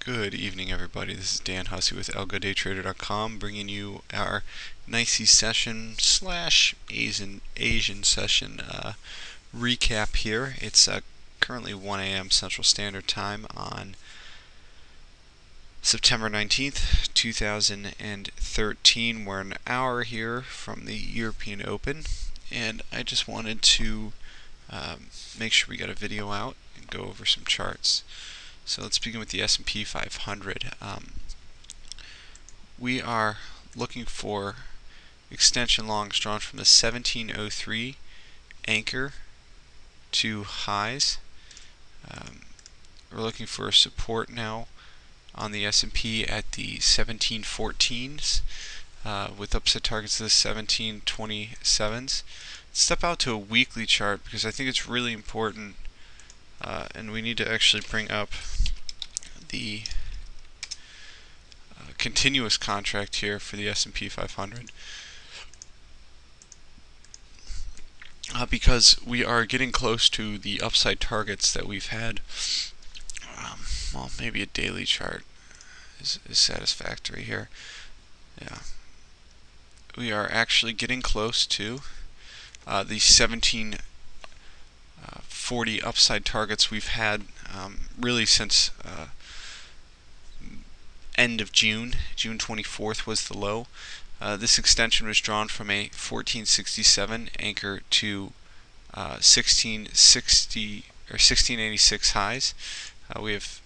Good evening, everybody. This is Dan Hussey with AlgoDayTrader.com, bringing you our NYSE session slash Asian session recap here. It's currently 1 a.m. Central Standard Time on September 19th, 2013. We're an hour here from the European Open, and I just wanted to make sure we got a video out and go over some charts. So let's begin with the S&P 500. We are looking for extension longs drawn from the 1703 anchor to highs. We're looking for support now on the S&P at the 1714s with upside targets of the 1727s. Step out to a weekly chart because I think it's really important, and we need to actually bring up the continuous contract here for the S&P 500 because we are getting close to the upside targets that we've had. Well, maybe a daily chart is satisfactory here. Yeah, we are actually getting close to the 1740 upside targets we've had really since end of June. June 24th was the low. This extension was drawn from a 1467 anchor to 1660 or 1686 highs. We have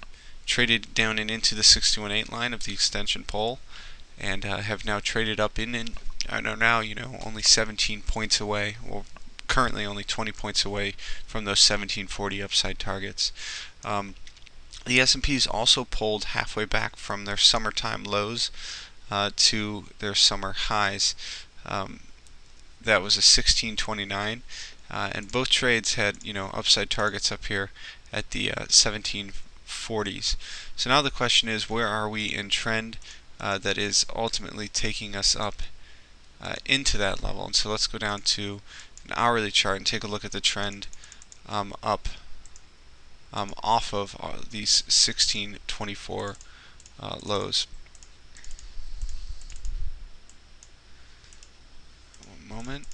traded down and into the 618 line of the extension pole, and have now traded up in and are now only 17 points away. Well, currently only 20 points away from those 1740 upside targets. The S&P is also pulled halfway back from their summertime lows to their summer highs. That was a 1629, and both trades had upside targets up here at the 1740s. So now the question is, where are we in trend that is ultimately taking us up into that level? And so let's go down to an hourly chart and take a look at the trend up off of these 1624 lows. One moment.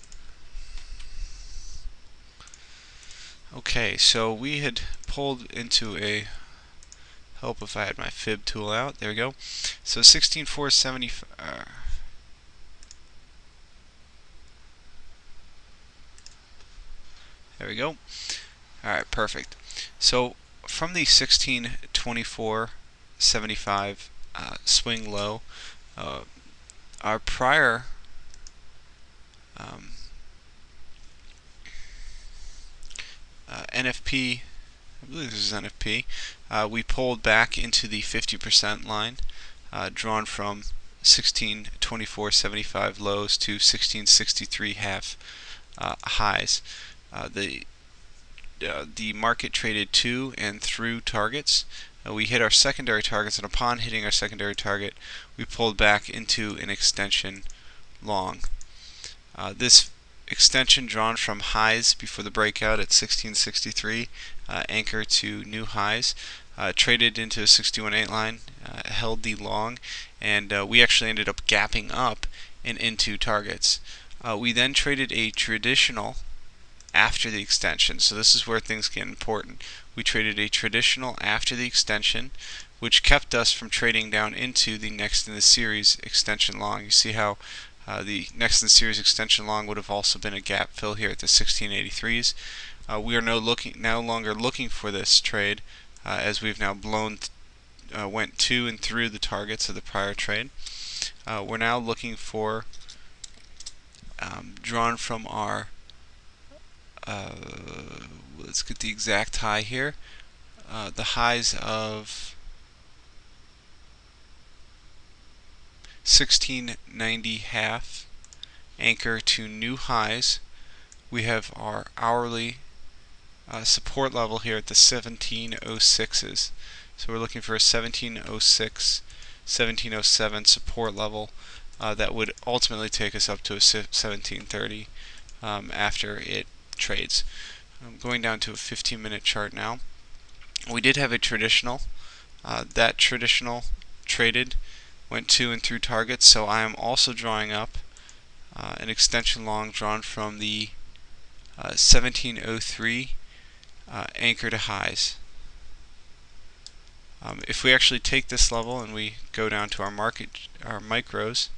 Okay, so we had pulled into a, help if I had my fib tool out. There we go. So 16470. There we go. Alright, perfect. So from the 1624.75 swing low, our prior NFP, I believe this is NFP, we pulled back into the 50% line, drawn from 1624.75 lows to 1663 half highs. The market traded to and through targets. We hit our secondary targets, and upon hitting our secondary target, we pulled back into an extension long. This extension drawn from highs before the breakout at 1663, anchor to new highs, traded into a 618 line, held the long, and we actually ended up gapping up and into targets. We then traded a traditional after the extension. So this is where things get important. We traded a traditional after the extension, which kept us from trading down into the next in the series extension long. You see how the next in the series extension long would have also been a gap fill here at the 1683s. We are no longer looking for this trade, as we've now went to and through the targets of the prior trade. We're now looking for, drawn from our let's get the exact high here. The highs of 1690 half anchor to new highs. We have our hourly support level here at the 1706s. So we're looking for a 1706, 1707 support level that would ultimately take us up to a 1730 after it trades. I'm going down to a 15-minute chart now. We did have a traditional that traditional traded, went to and through targets, so I am also drawing up an extension long drawn from the 1703 anchor to highs. If we actually take this level and we go down to our micros,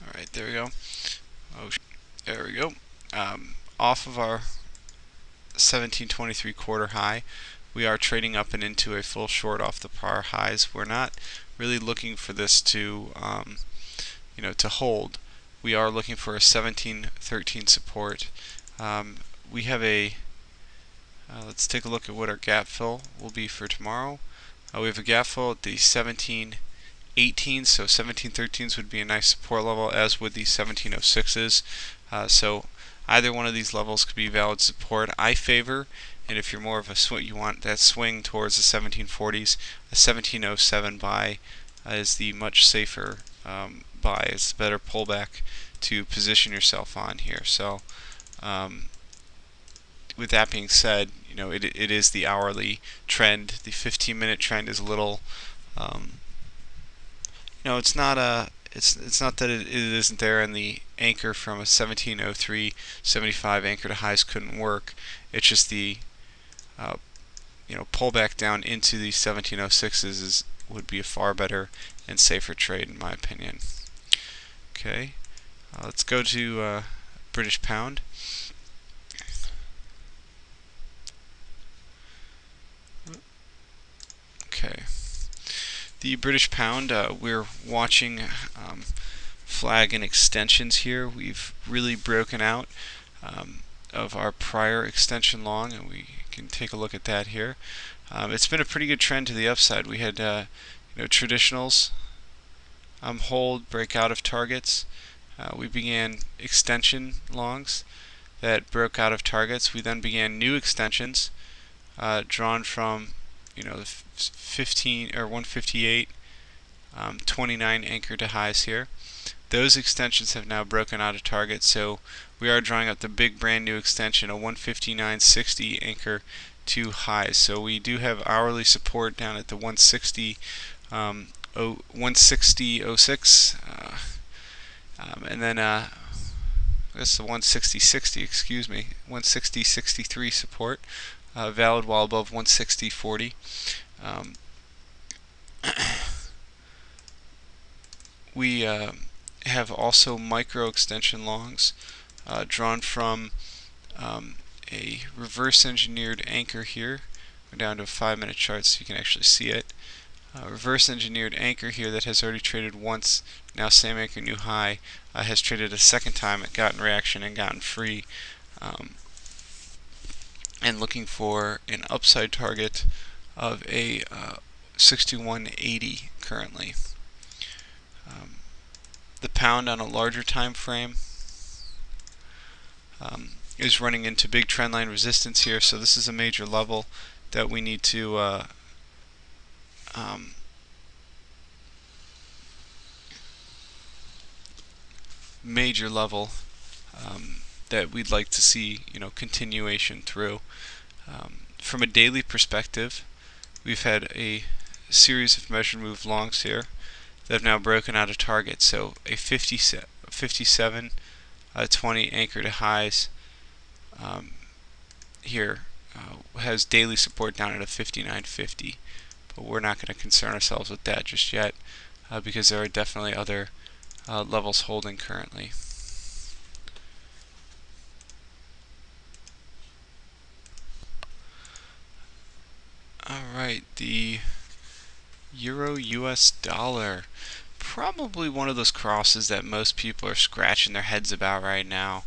alright, there we go. There we go. Off of our 1723 quarter high, we are trading up and into a full short off the prior highs. We're not really looking for this to to hold. We are looking for a 1713 support. We have a let's take a look at what our gap fill will be for tomorrow. We have a gap fill at the 1718, so 1713s would be a nice support level, as would the 1706s. So either one of these levels could be valid support. I favor, and if you're more of a you want that swing towards the 1740s, a 1707 buy is the much safer buy. It's a better pullback to position yourself on here. So with that being said, it is the hourly trend. The 15-minute trend is a little it's not that it isn't there, and the anchor from a 1703 75 anchor to highs couldn't work. It's just the pullback down into the 1706s would be a far better and safer trade in my opinion. Okay, let's go to British pound. Okay, the British pound, we're watching flag and extensions here. We've really broken out of our prior extension long, and we can take a look at that here. It's been a pretty good trend to the upside. We had traditionals hold, break out of targets. We began extension longs that broke out of targets. We then began new extensions drawn from the 15 or 158 29 anchor to highs here. Those extensions have now broken out of target, so we are drawing up the big brand new extension, a 159.60 anchor to highs. So we do have hourly support down at the 160 160.06 and then that's the 160.60, excuse me, 160.63 support, valid while above 160.40. We have also micro extension longs drawn from a reverse engineered anchor here. Go down to a 5-minute chart so you can actually see it. Reverse engineered anchor here that has already traded once, now same anchor, new high, has traded a second time, it gotten reaction and gotten free, and looking for an upside target of a 61.80 currently. The pound on a larger time frame is running into big trendline resistance here, so this is a major level that we need to that we'd like to see continuation through. From a daily perspective, we've had a series of measured move longs here that have now broken out of target. So a 57 20 anchor to highs here has daily support down at a 59.50, but we're not going to concern ourselves with that just yet because there are definitely other levels holding currently. Alright, the Euro US dollar. Probably one of those crosses that most people are scratching their heads about right now.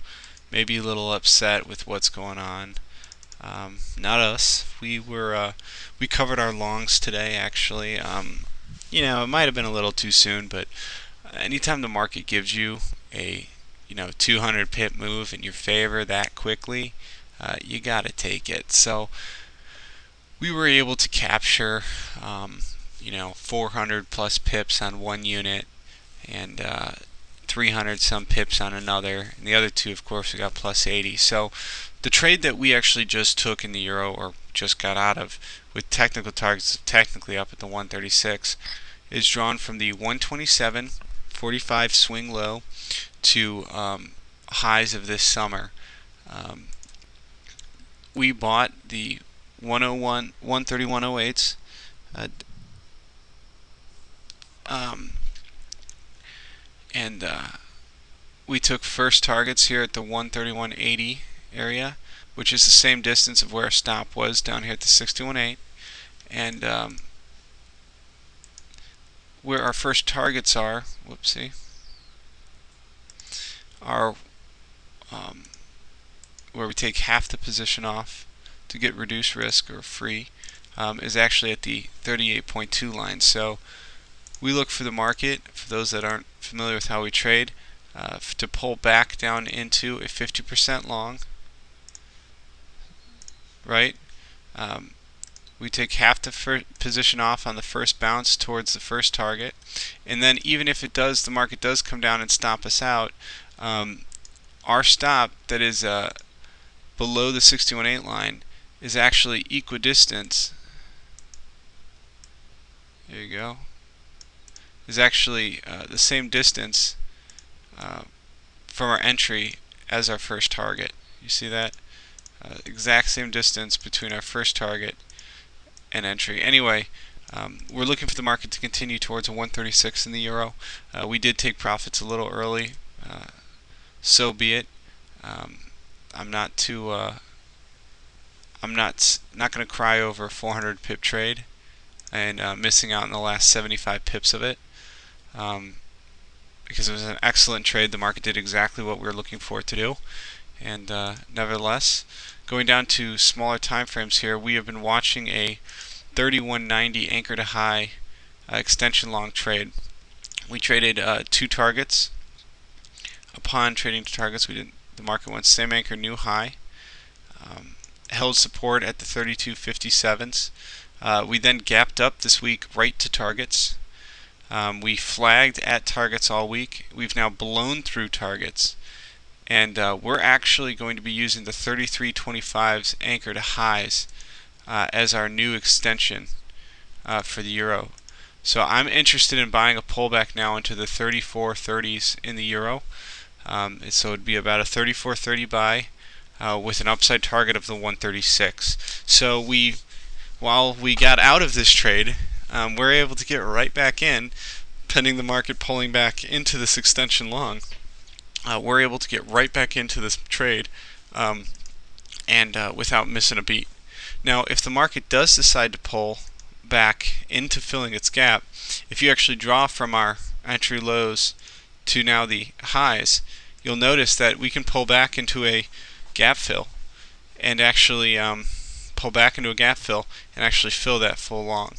Maybe a little upset with what's going on. Not us. We covered our longs today actually. you know, it might have been a little too soon, but anytime the market gives you a 200 pip move in your favor that quickly, you got to take it. So we were able to capture 400 plus pips on one unit and 300 some pips on another, and the other two, of course, we got plus 80. So the trade that we actually just took in the euro, or just got out of, with technical targets technically up at the 136, is drawn from the 127.45 swing low to highs of this summer. We bought the 131.08s, and we took first targets here at the 131.80 area, which is the same distance of where our stop was down here at the 61.8, and where our first targets are, are where we take half the position off to get reduced risk or free, is actually at the 38.2 line. So we look for the market, for those that aren't familiar with how we trade, to pull back down into a 50% long, right? We take half the position off on the first bounce towards the first target, and then even if the market does come down and stop us out, our stop that is below the 61.8 line is actually equidistant. There you go. Is actually the same distance from our entry as our first target. You see that? Exact same distance between our first target and entry. Anyway, we're looking for the market to continue towards a 136 in the euro. We did take profits a little early, so be it. I'm not going to cry over a 400 pip trade and missing out on the last 75 pips of it, because it was an excellent trade. The market did exactly what we were looking for it to do, and nevertheless, going down to smaller time frames here, we have been watching a 31.90 anchor to high extension long trade. We traded two targets. Upon trading two targets, the market went same anchor, new high, held support at the 32.57s. We then gapped up this week right to targets. We flagged at targets all week. We've now blown through targets, and we're actually going to be using the 33.25's anchor to highs as our new extension for the euro. So I'm interested in buying a pullback now into the 34.30s in the euro. So it'd be about a 34.30 buy with an upside target of the 136. So while we got out of this trade, we're able to get right back in, pending the market pulling back into this extension long. We're able to get right back into this trade and without missing a beat. Now, if the market does decide to pull back into filling its gap, if you actually draw from our entry lows to now the highs, you'll notice that we can pull back into a gap fill and actually pull back into a gap fill and actually fill that full long.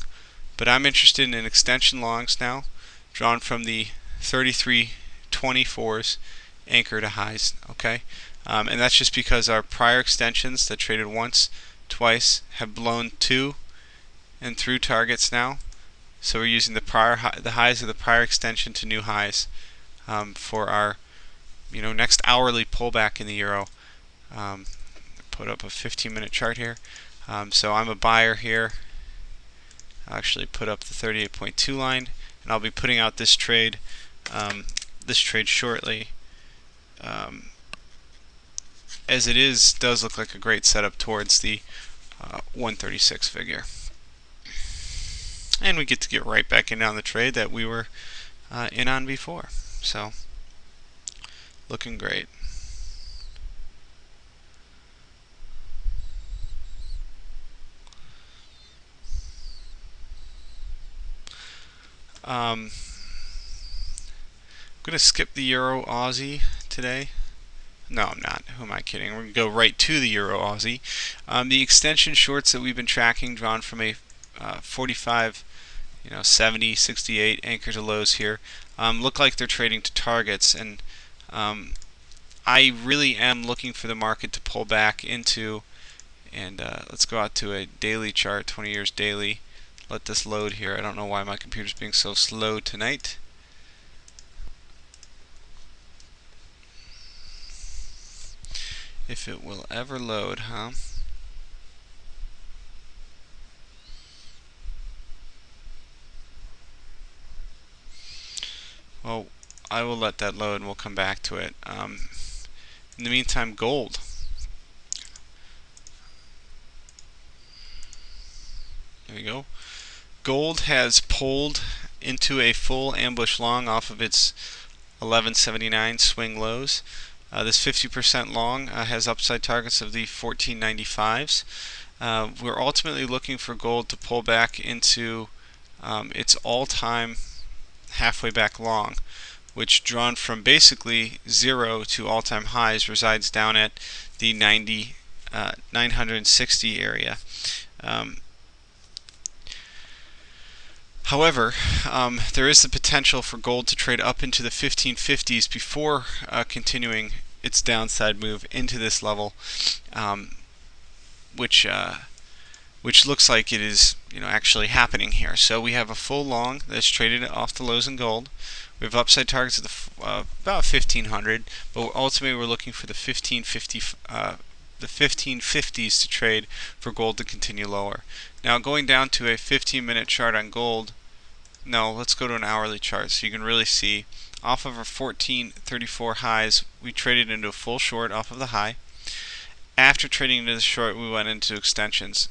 But I'm interested in extension longs now, drawn from the 33.24's anchor to highs. Okay, and that's just because our prior extensions that traded once, twice, have blown to and through targets now. So we're using the highs of the prior extension to new highs for our next hourly pullback in the euro. Put up a 15-minute chart here. So I'm a buyer here. I'll actually put up the 38.2 line, and I'll be putting out this trade shortly. As it does look like a great setup towards the 136 figure. And we get to get right back in on the trade that we were in on before. So, looking great. I'm going to skip the Euro Aussie today. No, I'm not. Who am I kidding? We're going to go right to the Euro Aussie. The extension shorts that we've been tracking, drawn from a 45 70, 68 anchor to lows here look like they're trading to targets, and I really am looking for the market to pull back into, and let's go out to a daily chart, 20 years daily. Let this load here. I don't know why my computer's being so slow tonight. If it will ever load, huh? Well, I will let that load and we'll come back to it. In the meantime, gold. There we go. Gold has pulled into a full ambush long off of its 1179 swing lows. This 50% long has upside targets of the 1495s. We're ultimately looking for gold to pull back into its all-time halfway back long, which, drawn from basically zero to all-time highs, resides down at the 960 area. However, there is the potential for gold to trade up into the 1550s before continuing its downside move into this level, which looks like it is actually happening here. So we have a full long that's traded off the lows in gold. We have upside targets at about 1500, but ultimately we're looking for the 1550s to trade for gold to continue lower. Now, going down to a 15-minute chart on gold, no, let's go to an hourly chart so you can really see. Off of our 1434 highs, we traded into a full short off of the high. After trading into the short, we went into extensions.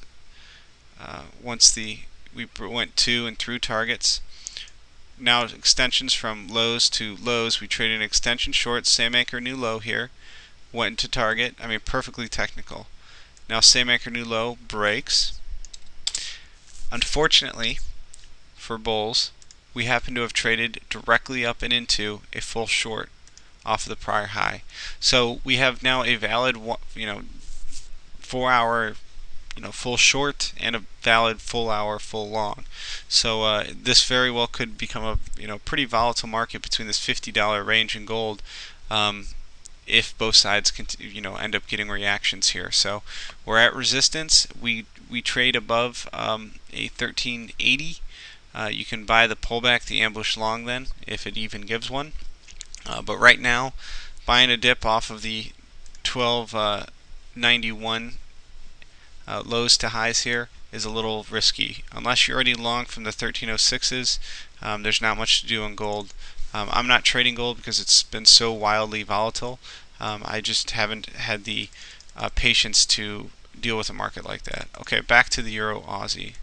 We went to and through targets. Now extensions from lows to lows. We traded an extension short, same anchor, new low here. Went into target. I mean, perfectly technical. Now same anchor, new low, breaks. Unfortunately for bulls, we happen to have traded directly up and into a full short off of the prior high. So we have now a valid 4-hour full short and a valid full hour full long. So this very well could become a pretty volatile market between this $50 range in gold if both sides end up getting reactions here. So we're at resistance. We trade above a 1380. You can buy the pullback, the ambush long, then if it even gives one. But right now, buying a dip off of the 1291 lows to highs here is a little risky. Unless you're already long from the 1306s, there's not much to do in gold. I'm not trading gold because it's been so wildly volatile. I just haven't had the patience to deal with a market like that. Okay, back to the Euro Aussie.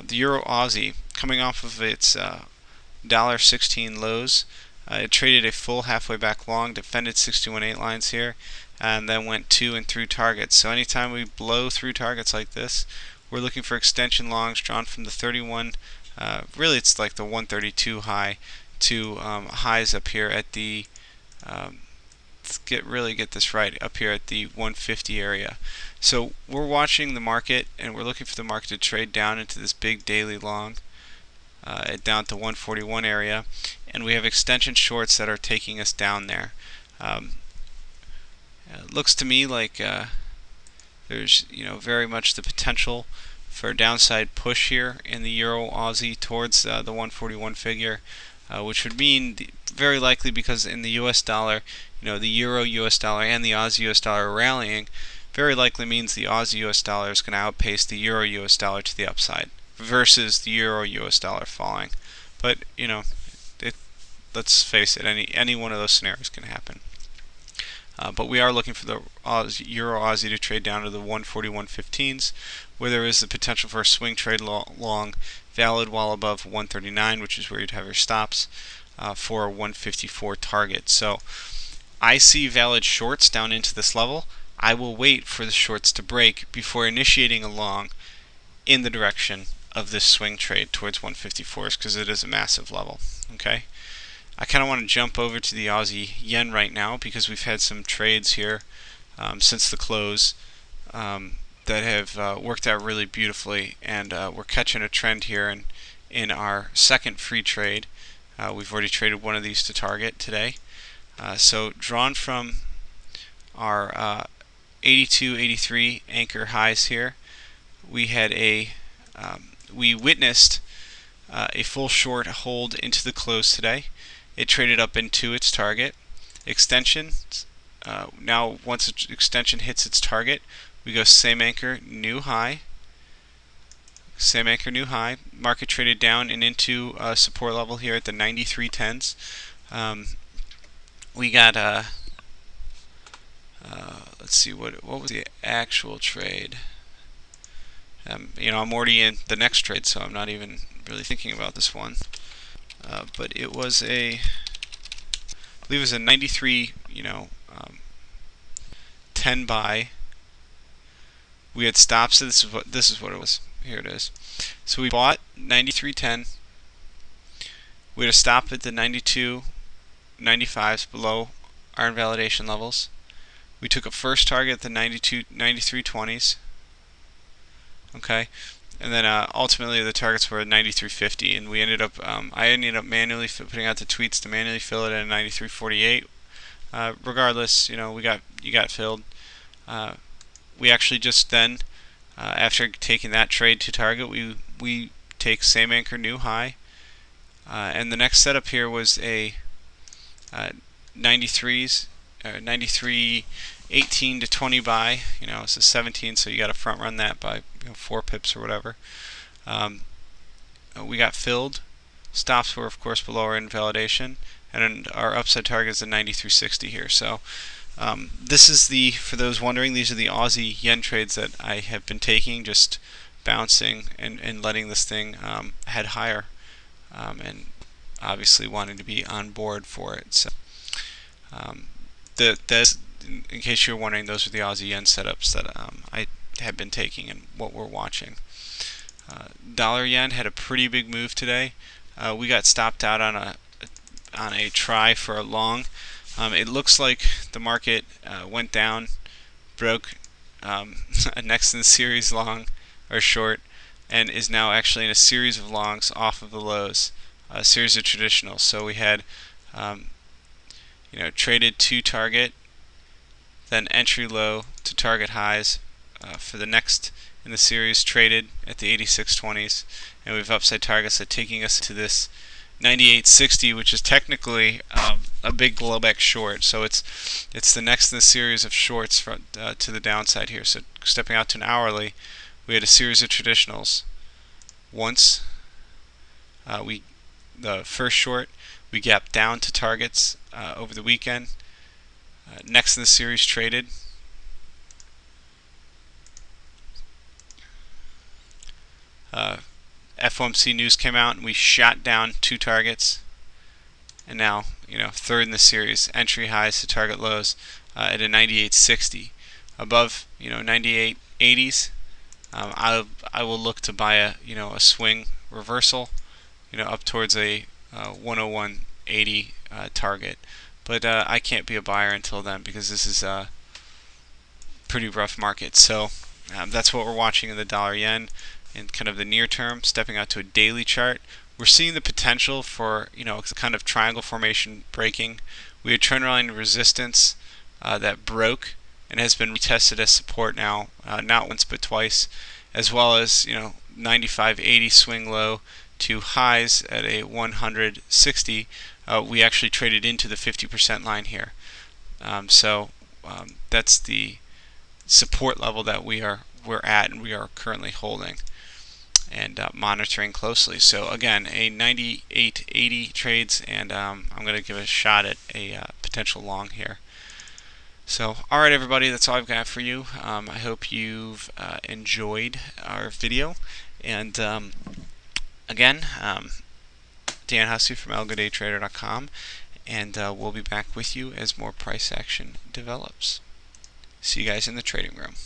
The Euro Aussie, coming off of its $1.16 lows, it traded a full halfway back long, defended 61.8 lines here, and then went to and through targets. So anytime we blow through targets like this, we're looking for extension longs drawn from the 31, really it's like the 132 high, to highs up here at the, let's get this right, up here at the 150 area. So we're watching the market, and we're looking for the market to trade down into this big daily long, down to 141 area, and we have extension shorts that are taking us down there. It looks to me like there's very much the potential for a downside push here in the Euro Aussie towards the 141 figure, which would mean very likely, because in the US dollar, the Euro US dollar and the Aussie US dollar are rallying, very likely means the Aussie US dollar is going to outpace the Euro US dollar to the upside versus the Euro US dollar falling. But let's face it, any one of those scenarios can happen. But we are looking for the Euro Aussie to trade down to the 141.15s, where there is the potential for a swing trade long, valid while above 139, which is where you'd have your stops for a 154 target. So I see valid shorts down into this level. I will wait for the shorts to break before initiating a long in the direction of this swing trade towards 154s, because it is a massive level. Okay, I kind of want to jump over to the Aussie yen right now, because we've had some trades here since the close that that have worked out really beautifully, and we're catching a trend here in our second free trade. We've already traded one of these to target today. So drawn from our 82, 83 anchor highs here, we had we witnessed a full short hold into the close today. It traded up into its target extension. Now once extension hits its target, we go same anchor, new high. Same anchor, new high. Market traded down and into support level here at the 93.10s. We got let's see, what was the actual trade? I'm already in the next trade, so I'm not even really thinking about this one. But it was I believe it was a 93, 10 buy. We had stops, so this is what it was. Here it is. So we bought 93.10. We had a stop at the 92.95s below our invalidation levels. We took a first target at the 93.20s. Okay, and then ultimately the targets were at 93.50, and we ended up I ended up manually putting out the tweets to manually fill it at 93.48. Regardless, you got filled. We actually just then, after taking that trade to target, we take same anchor, new high, and the next setup here was a 93s, 93.18 to 20 buy. It's a 17, so you got to front run that by 4 pips or whatever. We got filled. Stops were of course below our invalidation, and our upside target is a 93.60 here. So this is for those wondering, these are the Aussie yen trades that I have been taking, just bouncing and letting this thing head higher, and obviously wanting to be on board for it. So in case you're wondering, those are the Aussie yen setups that I have been taking and what we're watching. Dollar yen had a pretty big move today. We got stopped out on a try for a long. It looks like the market went down, broke a next in the series long or short, and is now actually in a series of longs off of the lows, a series of traditionals. So we had traded to target, then entry low to target highs for the next in the series, traded at the 86.20s, and we have upside targets that taking us to this 98.60, which is technically a big blowback short. So it's the next in the series of shorts to the downside here. So stepping out to an hourly, we had a series of traditionals. Once the first short, we gapped down to targets over the weekend. Next in the series, traded. FOMC news came out and we shot down 2 targets, and now third in the series, entry highs to target lows at a 98.60, above 98.80s. I will look to buy a swing reversal up towards a 101.80 target, but I can't be a buyer until then because this is a pretty rough market. So that's what we're watching in the dollar yen in kind of the near term. Stepping out to a daily chart, we're seeing the potential for kind of triangle formation breaking. We had trendline resistance that broke and has been retested as support now, not once but twice, as well as 95.80 swing low to highs at a 100.60. We actually traded into the 50% line here. So that's the support level that we're at and we are currently holding and monitoring closely. So again, a 98.80 trades, and I'm going to give a shot at a potential long here. So alright everybody, that's all I've got for you. I hope you've enjoyed our video, and again, Dan Hussey from algodaytrader.com, and we'll be back with you as more price action develops. See you guys in the trading room.